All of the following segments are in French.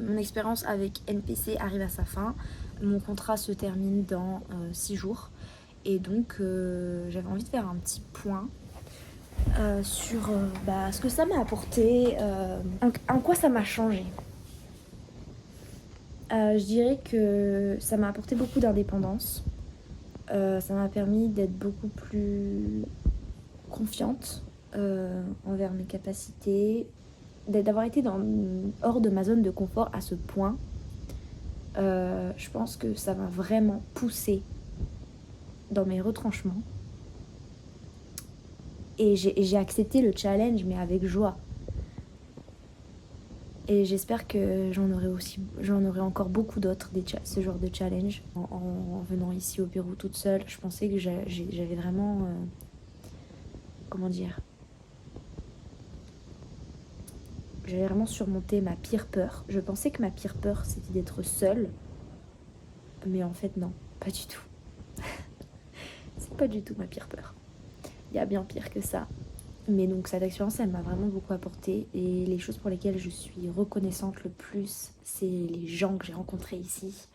mon expérience avec NPC arrive à sa fin. Mon contrat se termine dans 6 jours. Et donc, j'avais envie de faire un petit point sur ce que ça m'a apporté, en quoi ça m'a changé. Je dirais que ça m'a apporté beaucoup d'indépendance. Ça m'a permis d'être beaucoup plus confiante envers mes capacités, d'avoir été hors de ma zone de confort à ce point. Je pense que ça m'a vraiment poussée dans mes retranchements. Et j'ai accepté le challenge, mais avec joie. Et j'espère que j'en aurai encore beaucoup d'autres, ce genre de challenge. En venant ici au Pérou toute seule, je pensais que j'avais vraiment... J'avais vraiment surmonté ma pire peur. Je pensais que ma pire peur, c'était d'être seule. Mais en fait, non, pas du tout. C'est pas du tout ma pire peur. Il y a bien pire que ça. Mais donc cette expérience, elle m'a vraiment beaucoup apporté. Et les choses pour lesquelles je suis reconnaissante le plus, c'est les gens que j'ai rencontrés ici,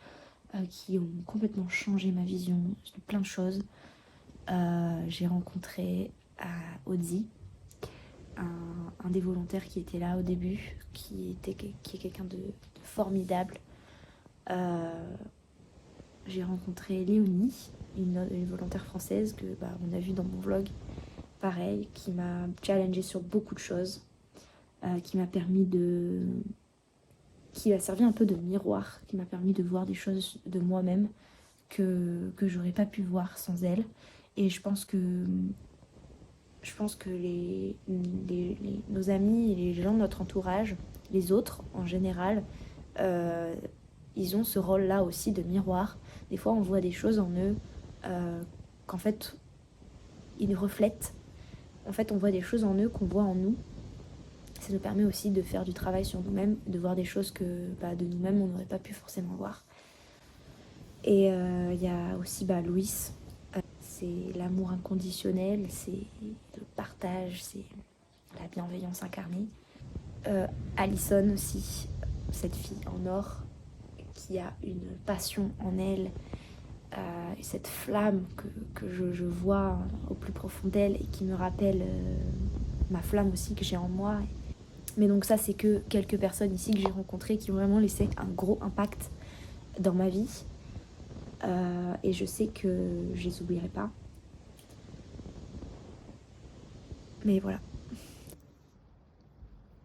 qui ont complètement changé ma vision de plein de choses. J'ai rencontré Odzi, un des volontaires qui était là au début, qui est quelqu'un de formidable. J'ai rencontré Léonie, une volontaire française que on a vue dans mon vlog, pareil, qui m'a challengée sur beaucoup de choses, qui m'a servi un peu de miroir, qui m'a permis de voir des choses de moi-même que j'aurais pas pu voir sans elle. Et je pense que nos amis et les gens de notre entourage, les autres en général, ils ont ce rôle-là aussi de miroir. Des fois, on voit des choses en eux qu'en fait, ils reflètent. En fait, on voit des choses en eux qu'on voit en nous. Ça nous permet aussi de faire du travail sur nous-mêmes, de voir des choses que de nous-mêmes, on n'aurait pas pu forcément voir. Et il y a aussi Louis. C'est l'amour inconditionnel, c'est le partage, c'est la bienveillance incarnée. Alison aussi, cette fille en or qui a une passion en elle, cette flamme que je vois au plus profond d'elle et qui me rappelle ma flamme aussi que j'ai en moi. Mais donc ça, c'est que quelques personnes ici que j'ai rencontrées qui ont vraiment laissé un gros impact dans ma vie. Et je sais que je les oublierai pas. Mais voilà.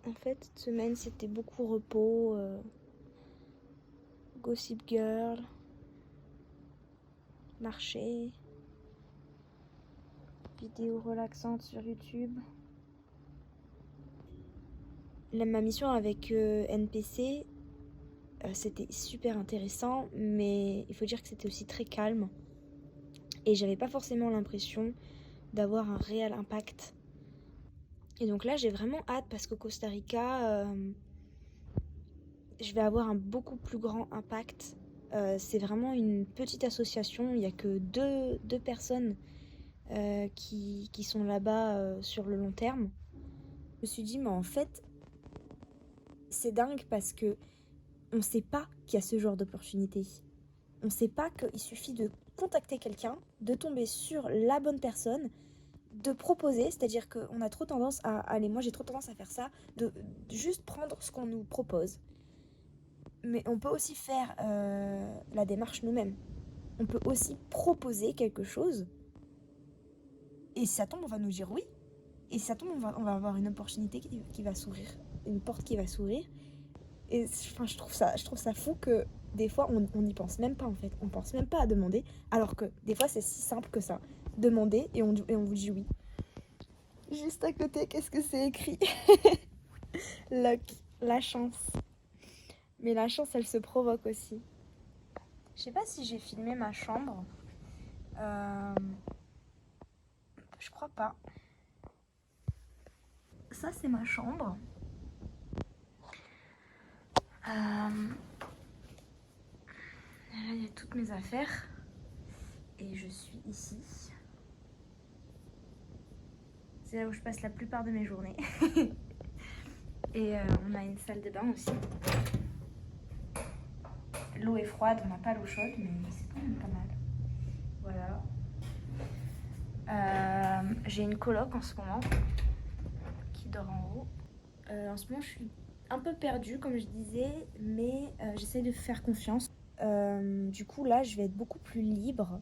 En fait, cette semaine, c'était beaucoup repos, Gossip Girl, marcher, vidéos relaxantes sur YouTube. Ma mission avec NPC, c'était super intéressant, mais il faut dire que c'était aussi très calme. Et j'avais pas forcément l'impression d'avoir un réel impact. Et donc là, j'ai vraiment hâte parce qu'au Costa Rica, je vais avoir un beaucoup plus grand impact. C'est vraiment une petite association, il n'y a que deux personnes qui sont là-bas sur le long terme. Je me suis dit, mais en fait, c'est dingue parce que on sait pas qu'il y a ce genre d'opportunité. On sait pas qu'il suffit de contacter quelqu'un, de tomber sur la bonne personne, de proposer, c'est-à-dire qu'on a trop tendance moi j'ai trop tendance à faire ça, de juste prendre ce qu'on nous propose. Mais on peut aussi faire la démarche nous-mêmes. On peut aussi proposer quelque chose. Et si ça tombe, on va nous dire oui. Et si ça tombe, on va avoir une opportunité qui va s'ouvrir. Une porte qui va s'ouvrir. Et je trouve ça fou que des fois, on n'y pense même pas en fait. On pense même pas à demander. Alors que des fois, c'est si simple que ça. Demander et on vous dit oui. Juste à côté, qu'est-ce que c'est écrit? Luck, la chance. Mais la chance, elle se provoque aussi. Je sais pas si j'ai filmé ma chambre. Je crois pas. Ça, c'est ma chambre. Là, il y a toutes mes affaires. Et je suis ici. C'est là où je passe la plupart de mes journées. Et on a une salle de bain aussi. L'eau est froide, on n'a pas l'eau chaude, mais c'est quand même pas mal. Voilà. J'ai une coloc en ce moment qui dort en haut. En ce moment, je suis un peu perdue, comme je disais, mais j'essaie de faire confiance. Du coup, là, je vais être beaucoup plus libre.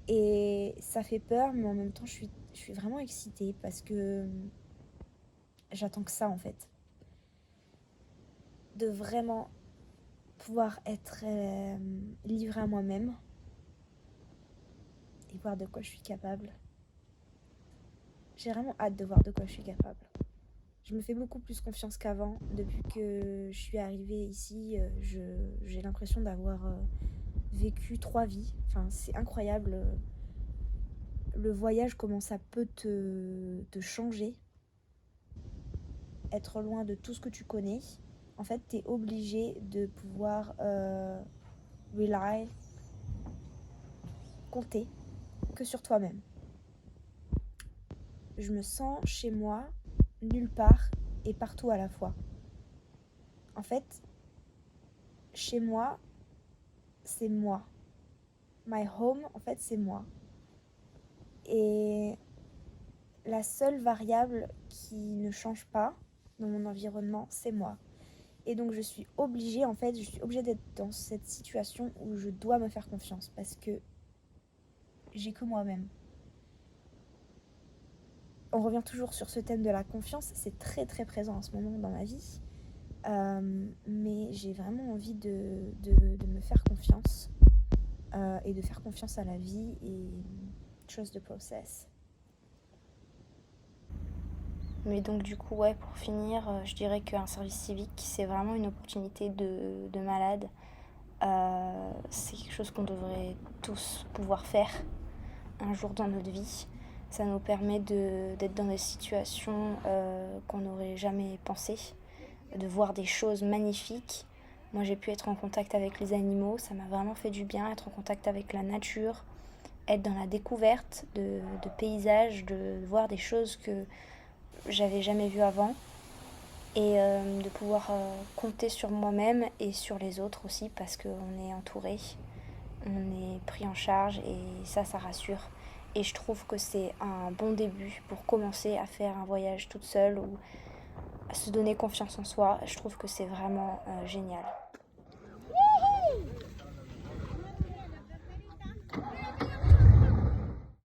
Et ça fait peur, mais en même temps, je suis vraiment excitée parce que j'attends que ça, en fait. De vraiment pouvoir être livrée à moi-même et voir de quoi je suis capable. J'ai vraiment hâte de voir de quoi je suis capable. Je me fais beaucoup plus confiance qu'avant. Depuis que je suis arrivée ici, j'ai l'impression d'avoir vécu 3 vies. Enfin, c'est incroyable. Le voyage, comment ça peut te changer. Être loin de tout ce que tu connais. En fait, t'es obligé de pouvoir rely, compter que sur toi-même. Je me sens chez moi, nulle part et partout à la fois. En fait, chez moi, c'est moi. My home, en fait, c'est moi. Et la seule variable qui ne change pas dans mon environnement, c'est moi. Et donc je suis obligée d'être dans cette situation où je dois me faire confiance parce que j'ai que moi-même. On revient toujours sur ce thème de la confiance, c'est très très présent en ce moment dans ma vie. Mais j'ai vraiment envie de me faire confiance et de faire confiance à la vie et trust the process. Mais donc du coup, ouais, pour finir, je dirais qu'un service civique, c'est vraiment une opportunité de malade. C'est quelque chose qu'on devrait tous pouvoir faire un jour dans notre vie. Ça nous permet d'être dans des situations qu'on n'aurait jamais pensé, de voir des choses magnifiques. Moi, j'ai pu être en contact avec les animaux, ça m'a vraiment fait du bien, être en contact avec la nature, être dans la découverte de paysages, de voir des choses que j'avais jamais vues avant et de pouvoir compter sur moi-même et sur les autres aussi parce qu'on est entouré, on est pris en charge et ça rassure. Et je trouve que c'est un bon début pour commencer à faire un voyage toute seule ou à se donner confiance en soi. Je trouve que c'est vraiment génial.